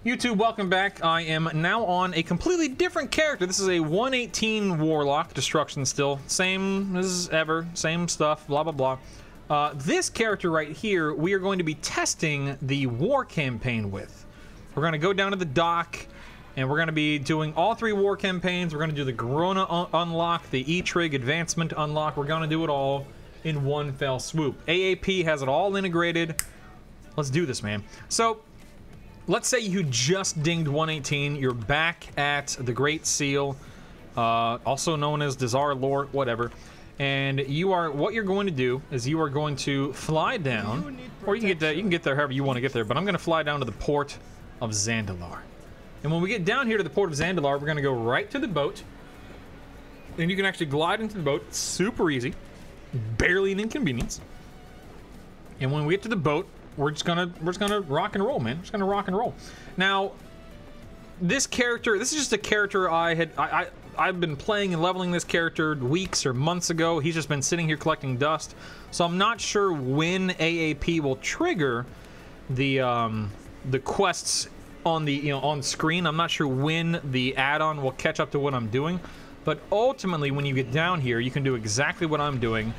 YouTube, welcome back. I am now on a completely different character. This is a 118 Warlock, Destruction still. Same as ever, same stuff, blah, blah, blah. This character right here, we are going to be testing the war campaign with. We're going to go down to the dock, and we're going to be doing all 3 war campaigns. We're going to do the Corona unlock, the E-Trig advancement unlock. We're going to do it all in one fell swoop. AAP has it all integrated. Let's do this, man. So, let's say you just dinged 118, you're back at the Great Seal, also known as Dazar Lore, whatever, and you are, what you're going to do is you are going to fly down, or you can get there however you want to get there, but I'm going to fly down to the port of Zandalar. And when we get down here to the port of Zandalar, we're going to go right to the boat, and you can actually glide into the boat. It's super easy, barely an inconvenience. And when we get to the boat, we're just gonna rock and roll, man. Just gonna rock and roll. Now, this character, this is just a character I've been playing and leveling this character weeks or months ago. He's just been sitting here collecting dust, so I'm not sure when AAP will trigger the quests on the on screen. I'm not sure when the add-on will catch up to what I'm doing, but ultimately, when you get down here, you can do exactly what I'm doing,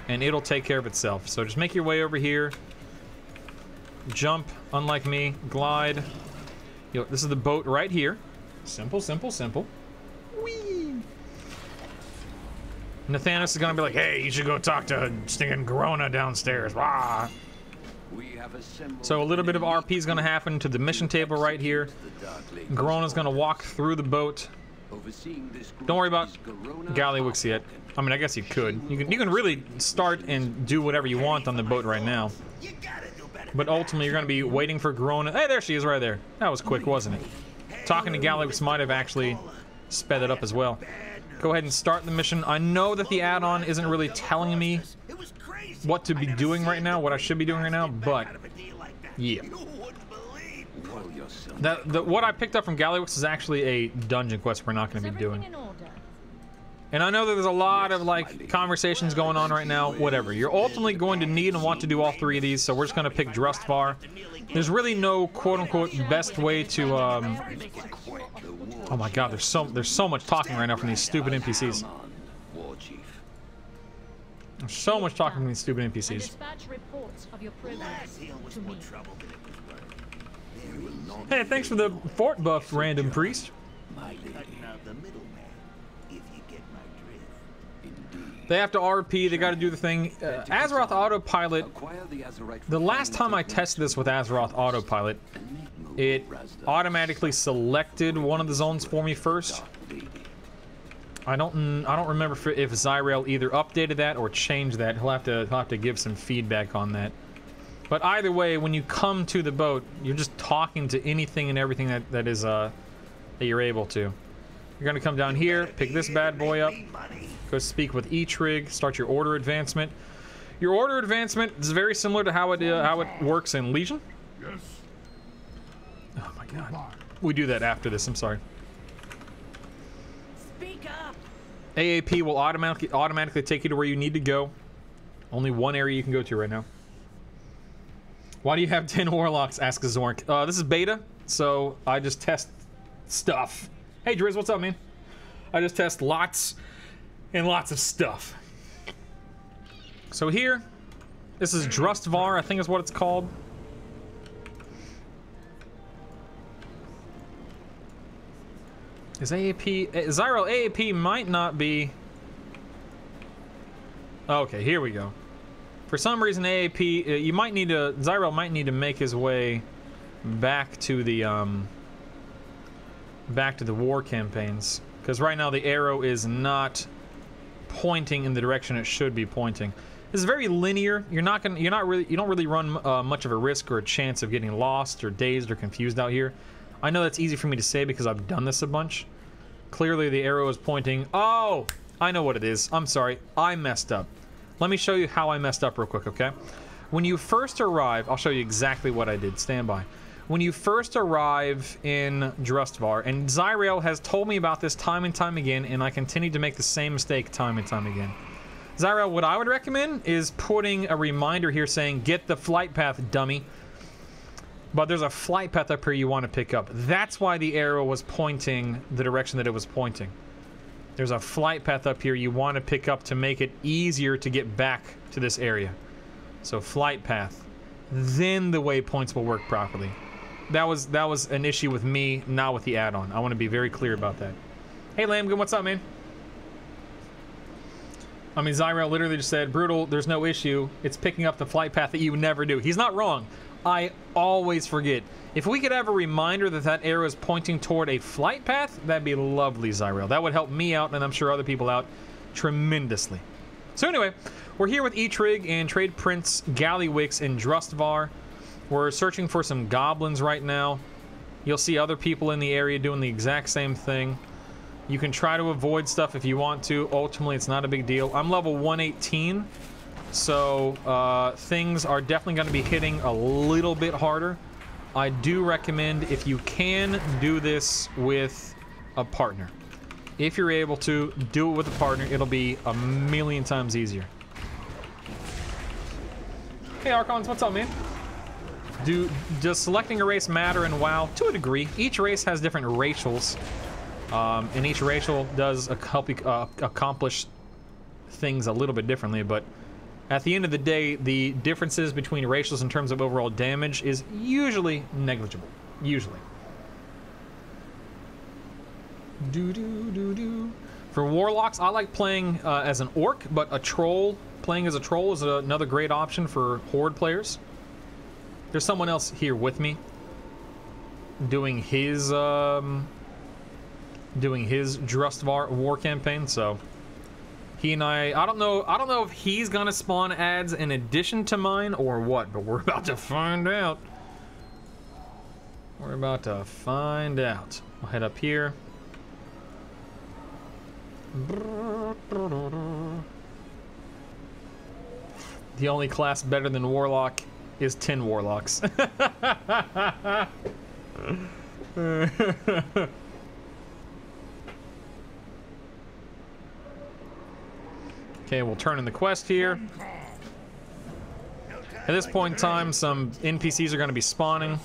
and it'll take care of itself. So just make your way over here. Jump, unlike me, glide. This is the boat right here. Simple, simple, simple. Whee! Nathanis is gonna be like, hey, you should go talk to stinking Corona downstairs. Wah! So a little bit of RP is gonna happen to the mission table right here. Corona's gonna walk through the boat. Don't worry about Gallywix yet. I mean, I guess you could. You can really start and do whatever you want on the boat right now. But ultimately, you're going to be waiting for Corona. Hey, there she is right there. That was quick, wasn't it? Talking to Gallywix might have actually sped it up as well. Go ahead and start the mission. I know that the add-on isn't really telling me what to be doing right now, what I should be doing right now, but yeah. What I picked up from Gallywix is actually a dungeon quest we're not going to be doing. And I know that there's a lot of, like, conversations going on right now, whatever. You're ultimately going to need and want to do all 3 of these, so we're just going to pick Drustvar. There's really no quote-unquote best way to, oh my god, there's so much talking right now from these stupid NPCs. There's so much talking from these stupid NPCs. Hey, thanks for the fort buff, random priest. They have to RP, they got to do the thing. Azeroth Autopilot, the last time I tested this with Azeroth Autopilot, it automatically selected one of the zones for me first. I don't remember if Zyrael either updated that or changed that. He'll have to give some feedback on that. But either way, when you come to the boat, you're just talking to anything and everything that you're able to. You're gonna come down here, pick this bad boy up. Go speak with E-Trig, start your order advancement. Your order advancement is very similar to how it works in Legion. Yes. Oh my god. We do that after this, I'm sorry. Speak up. AAP will automatically take you to where you need to go. Only one area you can go to right now. Why do you have 10 Warlocks? Ask Zork. This is beta, so I just test stuff. Hey Driz, what's up, man? I just test lots and lots of stuff. So here, this is Drustvar, I think is what it's called. Is AAP... Zyrael, AAP might not be... Okay, here we go. For some reason, AAP, you might need to... Zyrael might need to make his way back to the war campaigns. Because right now the arrow is not pointing in the direction it should be pointing. This is very linear. You don't really run much of a risk or a chance of getting lost or dazed or confused out here. I know that's easy for me to say because I've done this a bunch. Clearly the arrow is pointing. Oh, I know what it is. I'm sorry. I messed up. Let me show you how I messed up real quick, okay? When you first arrive, I'll show you exactly what I did. Stand by. When you first arrive in Drustvar, and Zyrael has told me about this time and time again, and I continue to make the same mistake time and time again. Zyrael, what I would recommend is putting a reminder here saying, get the flight path, dummy. But there's a flight path up here you want to pick up. That's why the arrow was pointing the direction that it was pointing. There's a flight path up here you want to pick up to make it easier to get back to this area. So flight path. Then the waypoints will work properly. That was an issue with me, not with the add-on. I want to be very clear about that. Hey Lambgun, what's up, man? I mean, Zyrel literally just said, Brutal, there's no issue. It's picking up the flight path that you would never do. He's not wrong. I always forget. If we could have a reminder that that arrow is pointing toward a flight path, that'd be lovely, Zyrel. That would help me out, and I'm sure other people out tremendously. So anyway, we're here with Eitrig and Trade Prince Gallywix in Drustvar. We're searching for some goblins right now. You'll see other people in the area doing the exact same thing. You can try to avoid stuff if you want to. Ultimately, it's not a big deal. I'm level 118. So things are definitely going to be hitting a little bit harder. I do recommend, if you can, do this with a partner. If you're able to, do it with a partner. It'll be a million times easier. Hey Archons, what's up, man? Does selecting a race matter in WoW? To a degree. Each race has different racials. And each racial does help you accomplish things a little bit differently, but at the end of the day, the differences between racials in terms of overall damage is usually negligible. Usually. For warlocks, I like playing as an orc, but a troll, playing as a troll is another great option for horde players. There's someone else here with me doing his Drustvar war campaign, so he and I don't know if he's gonna spawn ads in addition to mine or what, but we're about to find out. We're about to find out. We'll head up here. The only class better than Warlock is 10 Warlocks. Okay, we'll turn in the quest here. At this point in time, some NPCs are going to be spawning.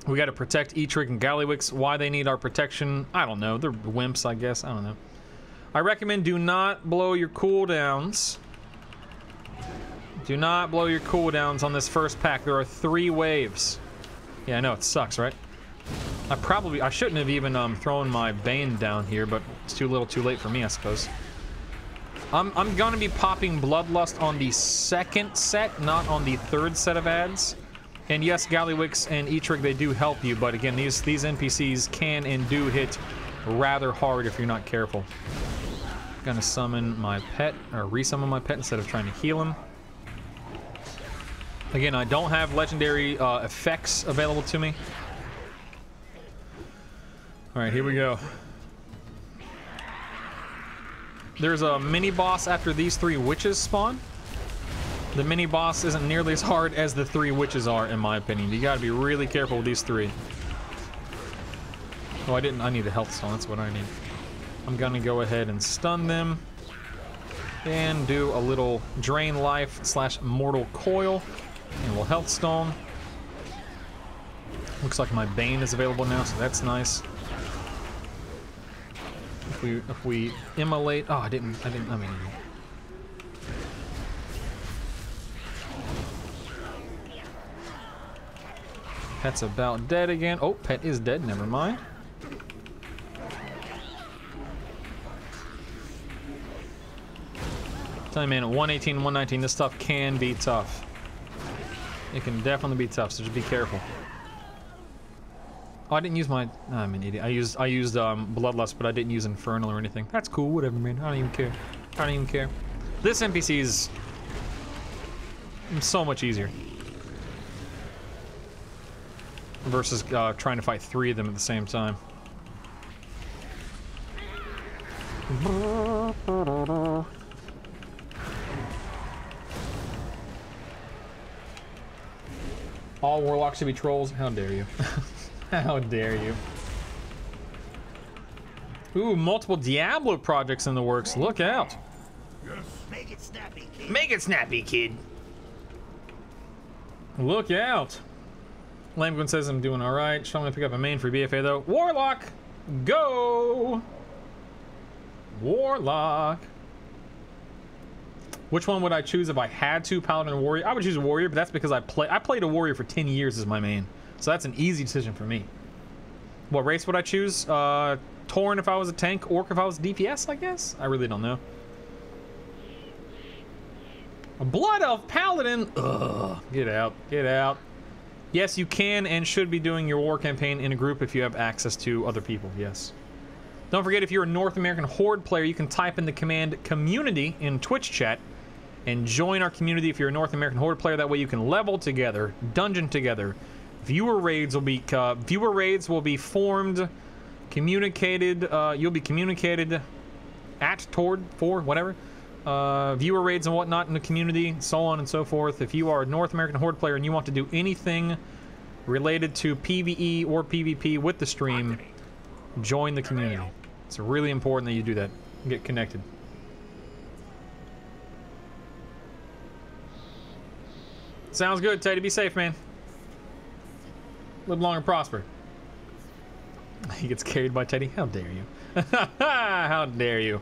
We got to protect Eitrig and Gallywix. Why they need our protection, I don't know. They're wimps, I guess. I don't know. I recommend do not blow your cooldowns. Do not blow your cooldowns on this first pack. There are 3 waves. Yeah, I know, it sucks, right? I shouldn't have even thrown my Bane down here, but it's too little too late for me, I suppose. I'm gonna be popping Bloodlust on the 2nd set, not on the 3rd set of ads. And yes, Gallywix and Eitrig, they do help you, but again, these NPCs can and do hit rather hard if you're not careful. Gonna summon my pet, or resummon my pet instead of trying to heal him. Again, I don't have legendary effects available to me. Alright, here we go. There's a mini-boss after these 3 witches spawn. The mini-boss isn't nearly as hard as the 3 witches are, in my opinion. You gotta be really careful with these 3. Oh, I need a health stone, that's what I need. I'm gonna go ahead and stun them. And do a little drain life / mortal coil. And we'll health stone. Looks like my Bane is available now, so that's nice. If we immolate, oh, I mean, Pet's about dead again. Oh, Pet is dead, never mind. Tell you, man, at 118, 119, this stuff can be tough. It can definitely be tough, so just be careful. Oh, I didn't use my... Oh, I'm an idiot. I used Bloodlust, but I didn't use Infernal or anything. That's cool, whatever, man. I don't even care. I don't even care. This NPC is so much easier. Versus trying to fight 3 of them at the same time. All warlocks should be trolls? How dare you? How dare you? Ooh, multiple Diablo projects in the works. Look out. Make it snappy, kid. Make it snappy, kid. Look out. Lamgren says I'm doing alright. Should I'm gonna pick up a main for BFA though. Warlock! Go! Warlock. Which one would I choose if I had to? Paladin or Warrior? I would choose a Warrior, but that's because I played a Warrior for 10 years as my main. So that's an easy decision for me. What race would I choose? Tauren if I was a tank, Orc if I was DPS, I guess? I really don't know. A Blood Elf Paladin? Ugh. Get out. Get out. Yes, you can and should be doing your war campaign in a group if you have access to other people, yes. Don't forget, if you're a North American Horde player, you can type in the command community in Twitch chat and join our community if you're a North American Horde player. That way you can level together, dungeon together. Viewer raids will be formed, communicated, you'll be communicated at, toward, for, whatever. Viewer raids and whatnot in the community, so on and so forth. If you are a North American Horde player and you want to do anything related to PvE or PvP with the stream, join the community. It's really important that you do that. Get connected. Sounds good, Teddy. Be safe, man. Live long and prosper. He gets carried by Teddy. How dare you? How dare you?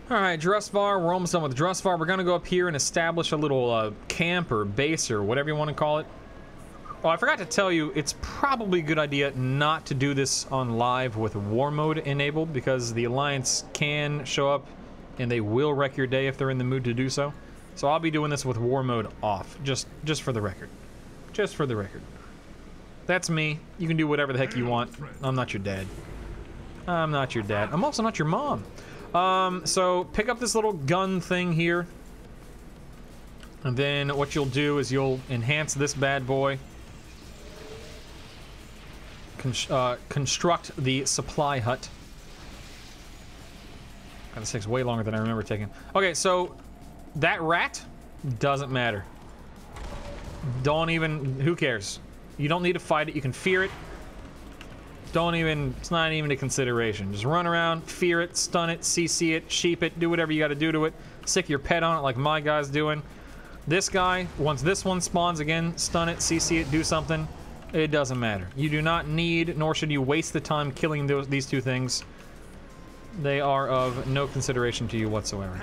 Alright, Drustvar. We're almost done with Drustvar. We're gonna go up here and establish a little camp or base or whatever you want to call it. Oh, I forgot to tell you, it's probably a good idea not to do this on live with war mode enabled, because the Alliance can show up and they will wreck your day if they're in the mood to do so. So I'll be doing this with war mode off, just for the record. Just for the record. That's me. You can do whatever the heck you want. I'm not your dad. I'm not your dad. I'm also not your mom. So pick up this little gun thing here. And then what you'll do is you'll enhance this bad boy. Construct the supply hut. God, this takes way longer than I remember taking. Okay, so that rat doesn't matter. Don't even, who cares? You don't need to fight it, you can fear it. Don't even, it's not even a consideration. Just run around, fear it, stun it, CC it, sheep it, do whatever you gotta do to it. Stick your pet on it like my guy's doing. This guy, once this one spawns again, stun it, CC it, do something. It doesn't matter. You do not need, nor should you waste the time killing these two things. They are of no consideration to you whatsoever.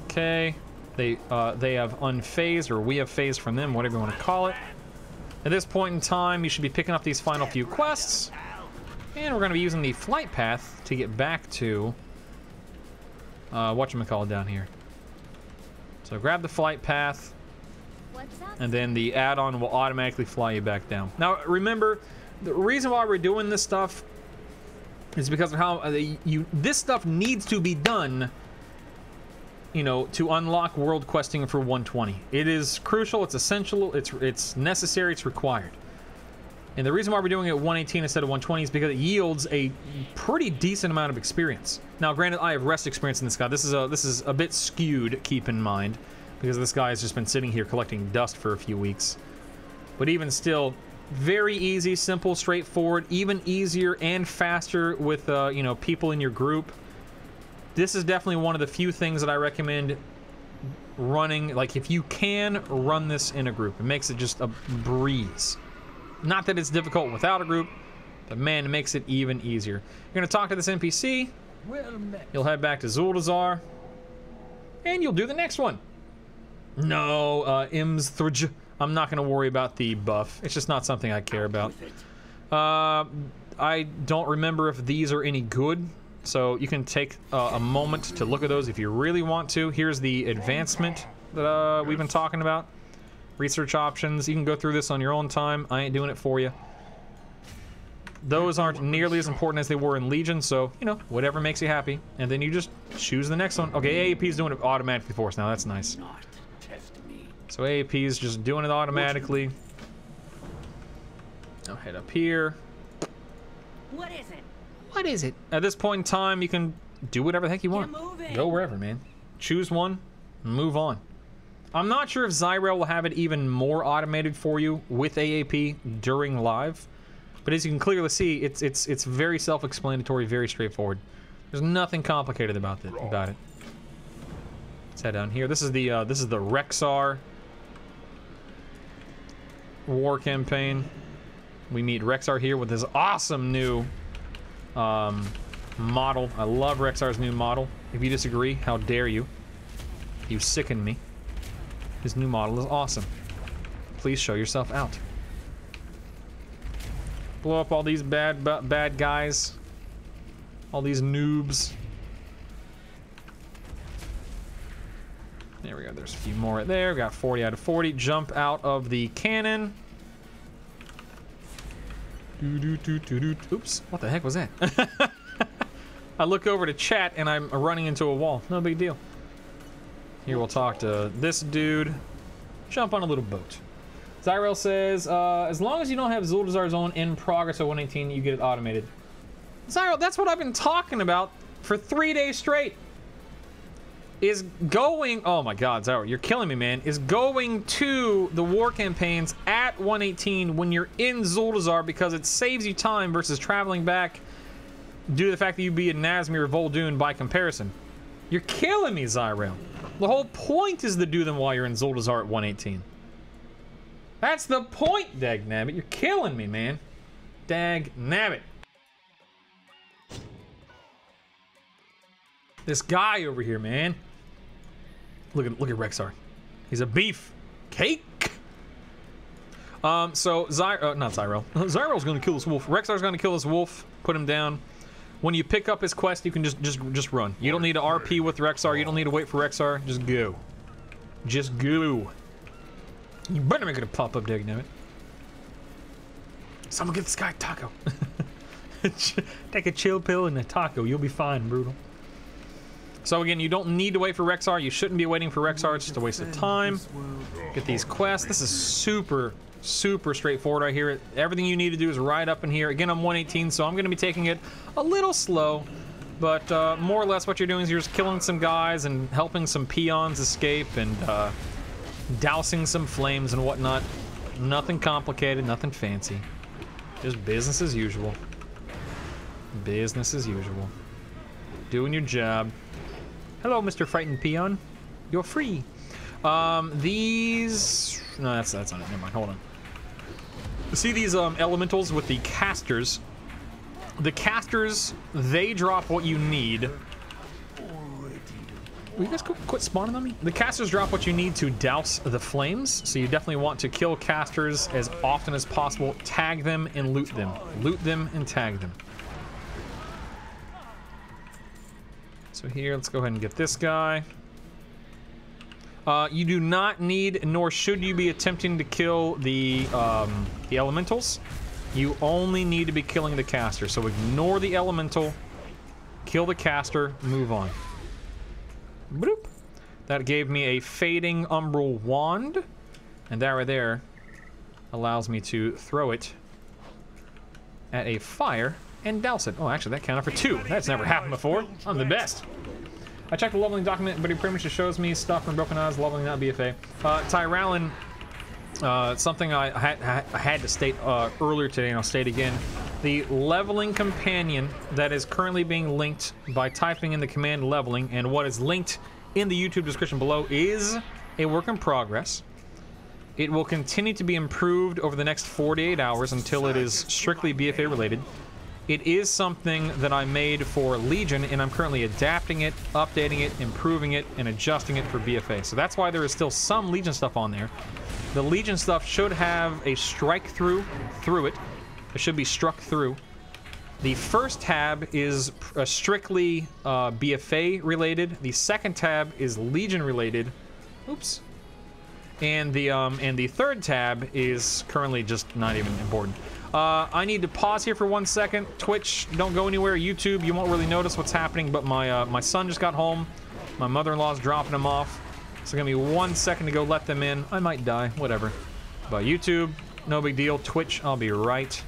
Okay. They have unphased, or we have phased from them, whatever you want to call it. At this point in time, you should be picking up these final few quests. And we're going to be using the flight path to get back to whatchamacallit down here. So grab the flight path, and then the add-on will automatically fly you back down. Now remember, the reason why we're doing this stuff is because of how this stuff needs to be done, you know, to unlock world questing for 120. It is crucial, it's essential, it's necessary, it's required. And the reason why we're doing it at 118 instead of 120 is because it yields a pretty decent amount of experience. Now, granted, I have rest experience in this guy. This is a bit skewed, keep in mind, because this guy has just been sitting here collecting dust for a few weeks. But even still, very easy, simple, straightforward, even easier and faster with, you know, people in your group. This is definitely one of the few things that I recommend running. Like, if you can, run this in a group. It makes it just a breeze. Not that it's difficult without a group, but man, it makes it even easier. You're going to talk to this NPC. You'll head back to Zuldazar. And you'll do the next one. No, Imsthrj. I'm not going to worry about the buff. It's just not something I care about. I don't remember if these are any good. So you can take a moment to look at those if you really want to. Here's the advancement that we've been talking about. Research options. You can go through this on your own time. I ain't doing it for you. Those aren't nearly as important as they were in Legion, so, you know, whatever makes you happy. And then you just choose the next one. Okay, AAP is doing it automatically for us now. That's nice. So AAP is just doing it automatically. I'll head up here. What is it? What is it? At this point in time, you can do whatever the heck you want. Go wherever, man. Choose one, move on. I'm not sure if Zyrel will have it even more automated for you with AAP during live, but as you can clearly see, it's very self-explanatory, very straightforward. There's nothing complicated about it. Let's head down here. This is the Rexxar war campaign. We meet Rexxar here with his awesome new model. I love Rexxar's new model. If you disagree, how dare you? You sicken me. His new model is awesome. Please show yourself out. Blow up all these bad guys. All these noobs. There we go. There's a few more right there. We got 40 out of 40. Jump out of the cannon. Oops. What the heck was that? I look over to chat and I'm running into a wall. No big deal. Here we'll talk to this dude. Jump on a little boat. Zyrel says, as long as you don't have Zuldazar's own in progress at 118, you get it automated. Zyrel, that's what I've been talking about for 3 days straight. Is going, oh my god, Zyrel, you're killing me, man. Is going to the war campaigns at 118 when you're in Zuldazar because it saves you time versus traveling back due to the fact that you'd be in Nazmir or vol'dun by comparison. You're killing me, Zyrel. The whole point is to do them while you're in Zuldazar at 118. That's the point, dagnabbit. You're killing me, man. Dagnabbit. This guy over here, man. Look at Rexxar. He's a beef cake. So not Zyrel. Zyrel's gonna kill this wolf. Rexxar's gonna kill this wolf. Put him down. When you pick up his quest, you can just run. You don't need to RP with Rexxar. You don't need to wait for Rexxar. Just go. Just go. You better make it a pop-up, dagnabbit. Someone get this guy a taco. Take a chill pill and a taco. You'll be fine, Brutal. So again, you don't need to wait for Rexxar. You shouldn't be waiting for Rexxar. It's just a waste of time. Get these quests. This is super straightforward right here. Everything you need to do is right up in here. Again, I'm 118, so I'm going to be taking it a little slow. But more or less what you're doing is you're just killing some guys and helping some peons escape and dousing some flames and whatnot. Nothing complicated, nothing fancy. Just business as usual. Business as usual. Doing your job. Hello, Mr. Frightened Peon. You're free. These... No, that's not it. Never mind. Hold on. See these elementals with the casters? The casters, they drop what you need. Will you guys quit spawning on me? The casters drop what you need to douse the flames, so you definitely want to kill casters as often as possible. Tag them and loot them. Loot them and tag them. So here, let's go ahead and get this guy. You do not need, nor should you be attempting to kill the elementals. You only need to be killing the caster. So ignore the elemental, kill the caster, move on. Bloop. That gave me a fading umbral wand, and that right there allows me to throw it at a fire and douse it. Oh, actually, that counted for 2. That's never happened before. I'm the best. I checked the leveling document, but it pretty much just shows me stuff from Broken Eyes, leveling not BFA. Tyralin, something I had to state earlier today, and I'll state again. The leveling companion that is currently being linked by typing in the command leveling, and what is linked in the YouTube description below is a work in progress. It will continue to be improved over the next 48 hours until it is strictly BFA related. It is something that I made for Legion, and I'm currently adapting it, updating it, improving it, and adjusting it for BFA. So that's why there is still some Legion stuff on there. The Legion stuff should have a strike through it. It should be struck through. The first tab is strictly BFA related. The second tab is Legion related. Oops. And the third tab is currently just not even important. I need to pause here for 1 second. Twitch, don't go anywhere. YouTube, you won't really notice what's happening, but my son just got home. My mother-in-law's dropping him off. So give me 1 second to go let them in. I might die, whatever. But YouTube, no big deal. Twitch, I'll be right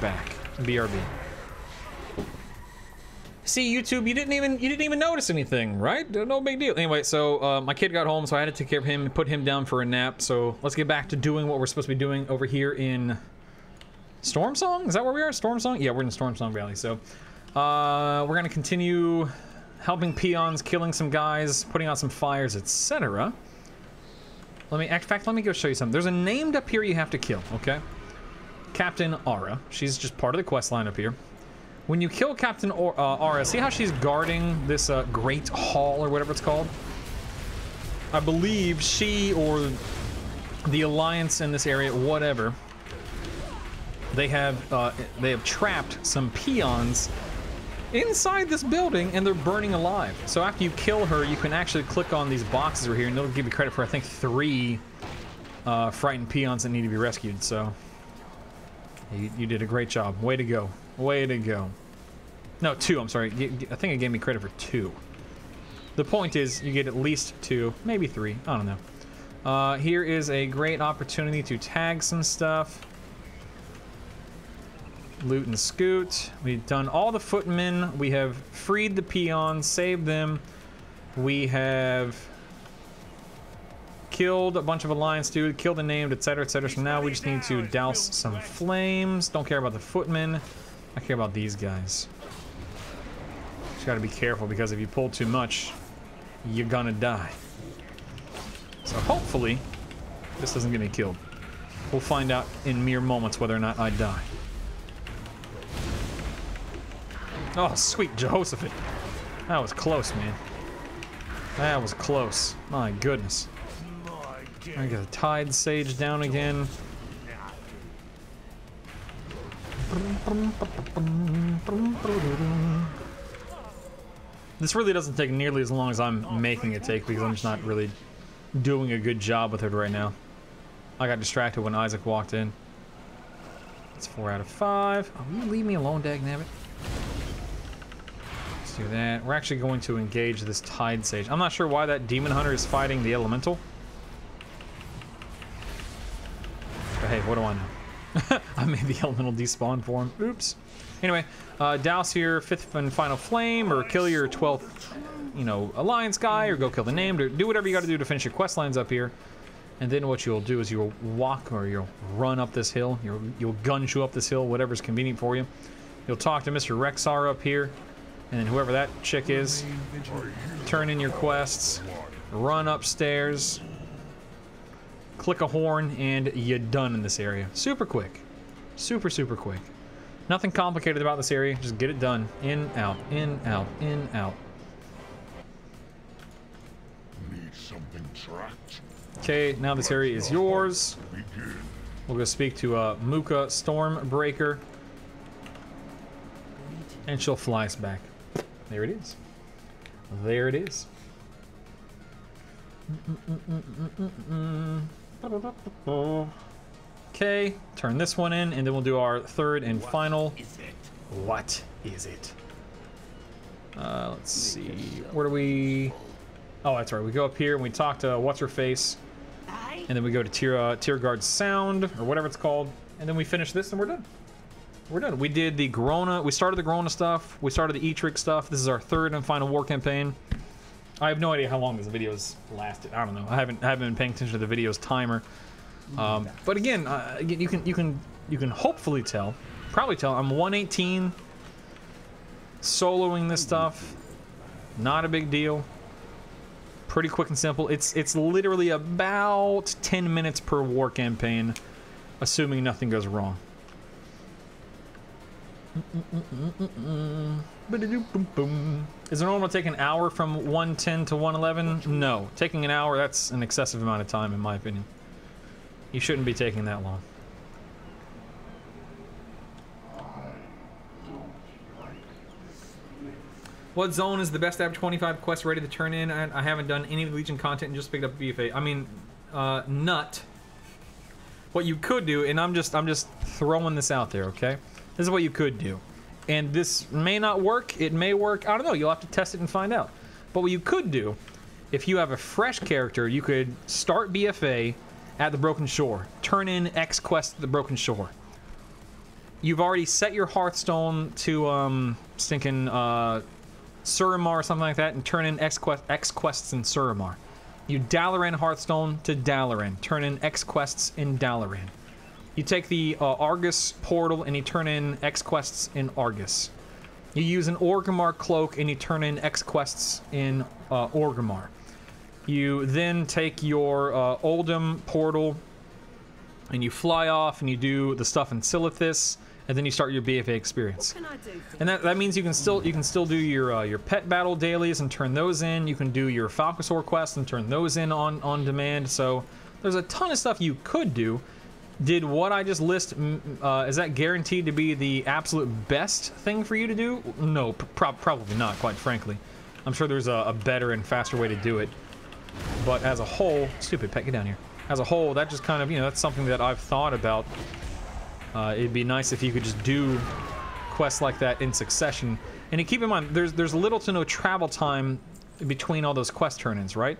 back. BRB. See, YouTube, you didn't even notice anything, right? No big deal. Anyway, so my kid got home, so I had to take care of him and put him down for a nap. So let's get back to doing what we're supposed to be doing over here in Stormsong? Is that where we are? Stormsong? Yeah, we're in Stormsong Valley. So We're going to continue helping peons, killing some guys, putting out some fires, etc. In fact, let me go show you something. There's a named up here you have to kill, okay? Captain Aura. She's just part of the quest line up here. When you kill Captain Aura, see how she's guarding this Great Hall or whatever it's called? I believe she or the Alliance in this area, whatever, they have trapped some peons inside this building, and they're burning alive. So after you kill her, you can actually click on these boxes over here, and they'll give you credit for, I think, 3 frightened peons that need to be rescued. So you did a great job. Way to go. Way to go. No, 2, I'm sorry. I think it gave me credit for 2. The point is, you get at least 2, maybe 3. I don't know. Here is a great opportunity to tag some stuff. Loot and scoot. We've done all the footmen. We have freed the peons, saved them. We have killed a bunch of Alliance dude, killed the named, etc., etc. So now we just need to douse some flames. Don't care about the footmen. I care about these guys. Just gotta be careful, because if you pull too much, you're gonna die. So hopefully, this doesn't get me killed. We'll find out in mere moments whether or not I die. Oh, sweet Jehoshaphat. That was close, man. That was close. My goodness. I got the Tide Sage down again. This really doesn't take nearly as long as I'm making it take, because I'm just not really doing a good job with it right now. I got distracted when Isaac walked in. It's 4 out of 5. Oh, will you leave me alone, dagnabbit? Let's do that. We're actually going to engage this Tide Sage. I'm not sure why that Demon Hunter is fighting the Elemental. But hey, what do I know? I made the Elemental despawn for him. Oops. Anyway, douse your 5th and final flame, or kill your 12th, you know, Alliance guy, or go kill the named, or do whatever you got to do to finish your quest lines up here. And then what you'll do is you'll walk, or you'll run up this hill. You'll gun shoe up this hill, whatever's convenient for you. You'll talk to Mr. Rexar up here, and then whoever that chick is, turn in your quests, run upstairs, click a horn, and you're done in this area. Super quick. Super, super quick. Nothing complicated about this area. Just get it done. In, out, in, out, in, out. Need something tracked. Okay, now this area is yours. We'll go speak to Muka Stormbreaker, and she'll fly us back. There it is. There it is. Okay, turn this one in, and then we'll do our 3rd and final. What is it? Let's see. Where do we... Oh, that's right. We go up here and we talk to What's-Her-Face. And then we go to Tier Guard Sound, or whatever it's called. And then we finish this and we're done. We're done. We did the Garona. We started the Garona stuff. We started the E-Trick stuff. This is our 3rd and final war campaign. I have no idea how long this video's lasted. I don't know. I haven't been paying attention to the video's timer. But again, you can hopefully tell, probably tell, I'm 118, soloing this stuff. Not a big deal. Pretty quick and simple. It's literally about 10 minutes per war campaign, assuming nothing goes wrong. Is it normal to take an hour from 110 to 111? No. Taking an hour, that's an excessive amount of time, in my opinion. You shouldn't be taking that long. What zone is the best App 25 quest ready to turn in? I haven't done any of the Legion content and just picked up BFA. I mean, nut. What you could do, and I'm just throwing this out there, okay? This is what you could do. And this may not work, it may work, I don't know, you'll have to test it and find out. But what you could do, if you have a fresh character, you could start BFA at the Broken Shore. Turn in X quest at the Broken Shore. You've already set your Hearthstone to stinking Suramar or something like that, and turn in X quests in Suramar. You Dalaran Hearthstone to Dalaran. Turn in X quests in Dalaran. You take the Argus portal and you turn in X quests in Argus. You use an Orgrimmar cloak and you turn in X quests in Orgrimmar. You then take your Oldham portal and you fly off and you do the stuff in Silithis, and then you start your BFA experience. What can I do for And that means you can still do your pet battle dailies and turn those in. You can do your Falcosaur quests and turn those in on demand. So there's a ton of stuff you could do. Did what I just list, is that guaranteed to be the absolute best thing for you to do? No, probably not, quite frankly. I'm sure there's a better and faster way to do it. But as a whole, stupid pet, get down here. As a whole, that just kind of, that's something that I've thought about. It'd be nice if you could just do quests like that in succession. And keep in mind, there's little to no travel time between all those quest turn-ins, right?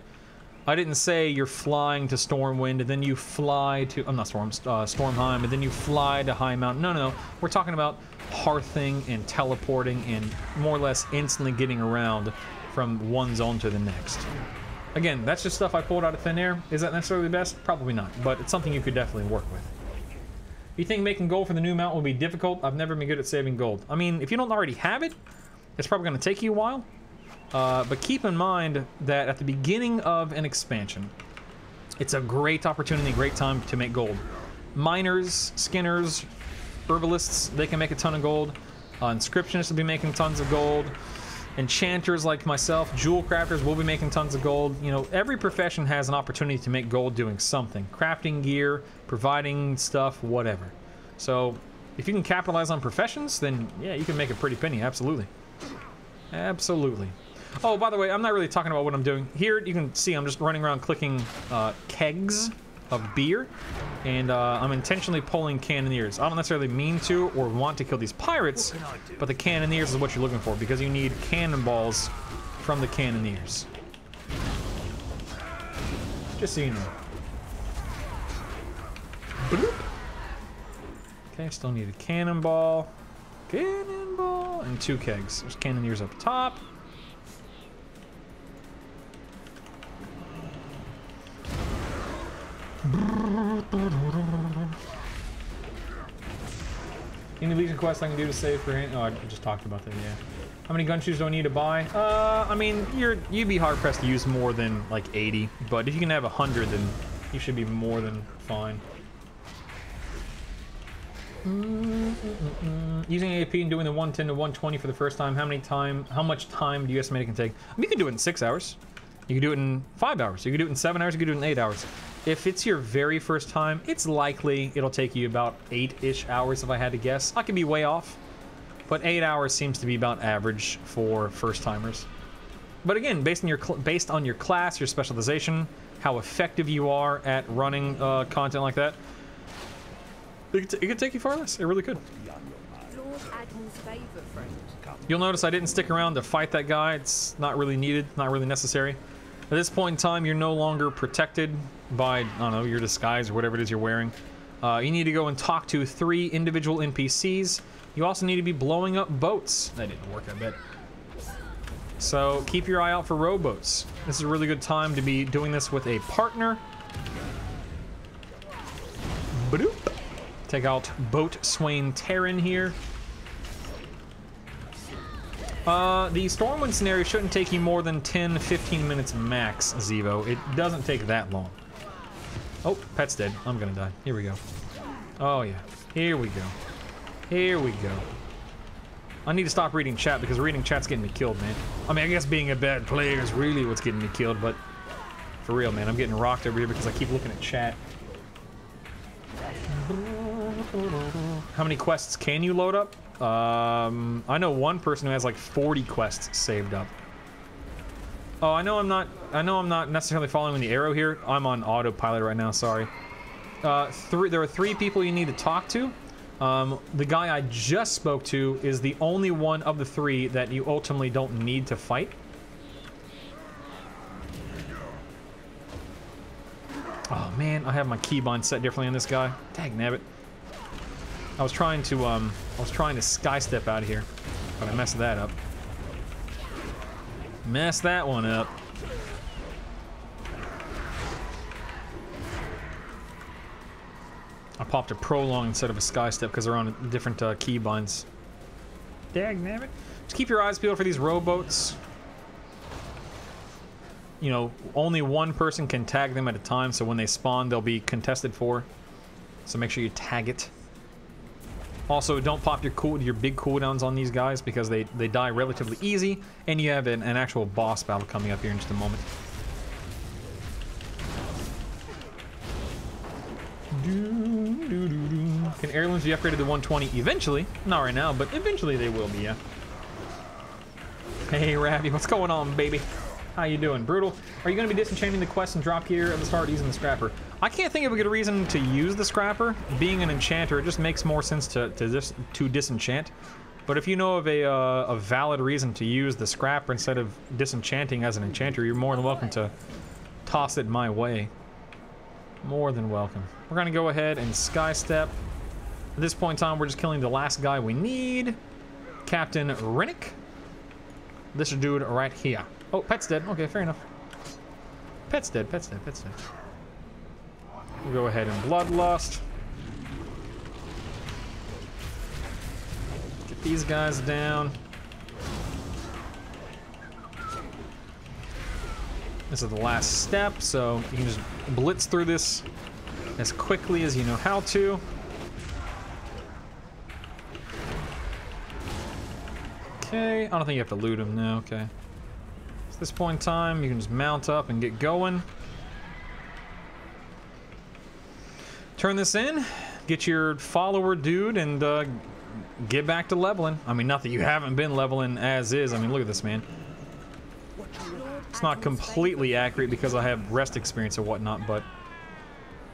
I didn't say you're flying to Stormwind and then you fly to, Stormheim, and then you fly to High Mountain. No. We're talking about hearthing and teleporting and more or less instantly getting around from one zone to the next. Again, that's just stuff I pulled out of thin air. Is that necessarily the best? Probably not, but it's something you could definitely work with. You think making gold for the new mount will be difficult? I've never been good at saving gold. I mean, if you don't already have it, it's probably going to take you a while. But keep in mind that at the beginning of an expansion, it's a great opportunity, great time to make gold. Miners, skinners, herbalists, they can make a ton of gold. Inscriptionists will be making tons of gold. Enchanters like myself, jewel crafters will be making tons of gold. Every profession has an opportunity to make gold doing something. Crafting gear, providing stuff, whatever. So if you can capitalize on professions, then yeah, you can make a pretty penny, absolutely. Absolutely. Oh, by the way, I'm not really talking about what I'm doing. Here you can see I'm just running around clicking kegs of beer, and I'm intentionally pulling cannoneers. I don't necessarily mean to or want to kill these pirates, but the cannoneers is what you're looking for, because you need cannonballs from the cannoneers. Just so you know. Bloop. Okay, still need a cannonball. Cannonball. And 2 kegs. There's cannoneers up top. Any Legion quests I can do to save for him? Oh, I just talked about that, yeah. How many gun shoes do I need to buy? I mean, you'd be hard pressed to use more than like 80, but if you can have 100, then you should be more than fine. Using AP and doing the 110 to 120 for the first time, how much time do you estimate it can take? I mean, you can do it in 6 hours. You can do it in 5 hours. You can do it in 7 hours. You can do it in 8 hours. If it's your very first time, it's likely it'll take you about 8-ish hours if I had to guess. I could be way off, but 8 hours seems to be about average for first-timers. But again, based on your class, your specialization, how effective you are at running content like that, it could take you far less. It really could. Lord Admiral's favourite friend. You'll notice I didn't stick around to fight that guy. It's not really needed, not really necessary. At this point in time, you're no longer protected by, I don't know, your disguise or whatever it is you're wearing. You need to go and talk to 3 individual NPCs. You also need to be blowing up boats. That didn't work, I bet. So keep your eye out for rowboats. This is a really good time to be doing this with a partner. Badoop. Take out Boatswain Terran here. The Stormwind scenario shouldn't take you more than 10-15 minutes max, Zevo. It doesn't take that long. Oh, pet's dead. I'm gonna die. Here we go. Oh, yeah. Here we go. Here we go. I need to stop reading chat, because reading chat's getting me killed, man. I mean, I guess being a bad player is really what's getting me killed, but for real, man, I'm getting rocked over here because I keep looking at chat. How many quests can you load up? I know one person who has like 40 quests saved up. Oh, I know I'm not necessarily following the arrow here. I'm on autopilot right now, sorry. There are 3 people you need to talk to. The guy I just spoke to is the only one of the 3 that you ultimately don't need to fight. Oh man, I have my keybind set differently on this guy. Dagnabbit. I was trying to sky step out of here, but I messed that up. Messed that one up. I popped a prolong instead of a sky step because they're on different keybinds. Dagnabbit. Just keep your eyes peeled for these rowboats. You know, only one person can tag them at a time, so when they spawn, they'll be contested for. So make sure you tag it. Also, don't pop your big cooldowns on these guys because they die relatively easy, and you have an actual boss battle coming up here in just a moment. Can heirlooms be upgraded to 120? Eventually. Not right now, but eventually they will be, yeah. Hey, Ravi, what's going on, baby? How you doing? Brutal, are you going to be disenchanting the quest and drop gear at the start using the scrapper? I can't think of a good reason to use the scrapper. Being an enchanter, it just makes more sense to disenchant. But if you know of a valid reason to use the scrapper instead of disenchanting as an enchanter, you're more than welcome to toss it my way. More than welcome. We're going to go ahead and sky step. At this point in time, we're just killing the last guy we need. Captain Rennick. This dude right here. Oh, pet's dead. Okay, fair enough. Pet's dead, pet's dead, pet's dead. We'll go ahead and bloodlust. Get these guys down. This is the last step, so you can just blitz through this as quickly as you know how to. Okay, I don't think you have to loot him now, okay. So at this point in time, you can just mount up and get going. Turn this in, get your follower dude, and get back to leveling. I mean, not that you haven't been leveling as is. I mean, look at this, man. It's not completely accurate because I have rest experience and whatnot, but...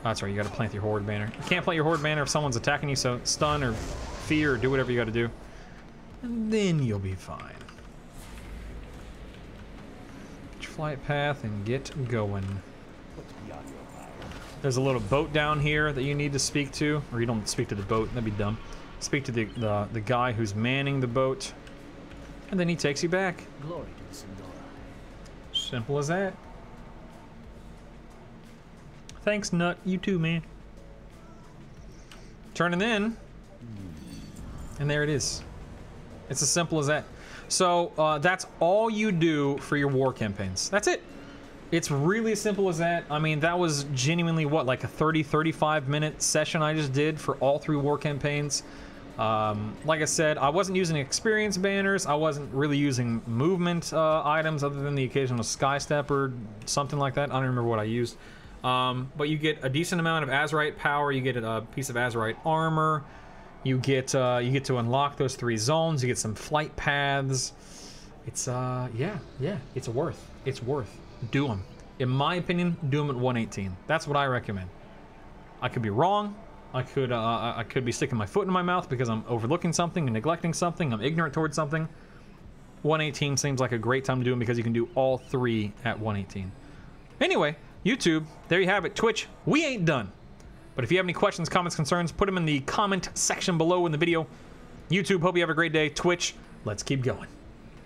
that's right, you gotta plant your horde banner. You can't plant your horde banner if someone's attacking you, so stun or fear or do whatever you gotta do. And then you'll be fine. Get your flight path and get going. There's a little boat down here that you need to speak to, or you don't speak to the boat, that'd be dumb. Speak to the guy who's manning the boat, and then he takes you back. Glory to Sindora. Simple as that. Thanks, Nut. You too, man. Turning in, and there it is. It's as simple as that. So that's all you do for your war campaigns. That's it. It's really as simple as that. I mean, that was genuinely, what, like a 30-35 minute session I just did for all 3 war campaigns. Like I said, I wasn't using experience banners. I wasn't really using movement items other than the occasional sky step or something like that. I don't remember what I used. But you get a decent amount of Azerite power. You get a piece of Azerite armor. You get to unlock those 3 zones. You get some flight paths. It's yeah, it's worth. It's worth. Do them. In my opinion, do them at 118. That's what I recommend. I could be wrong. I could be sticking my foot in my mouth because I'm overlooking something and neglecting something. I'm ignorant towards something. 118 seems like a great time to do them because you can do all 3 at 118. Anyway, YouTube, there you have it. Twitch, we ain't done. But if you have any questions, comments, concerns, put them in the comment section below in the video. YouTube, hope you have a great day. Twitch, let's keep going.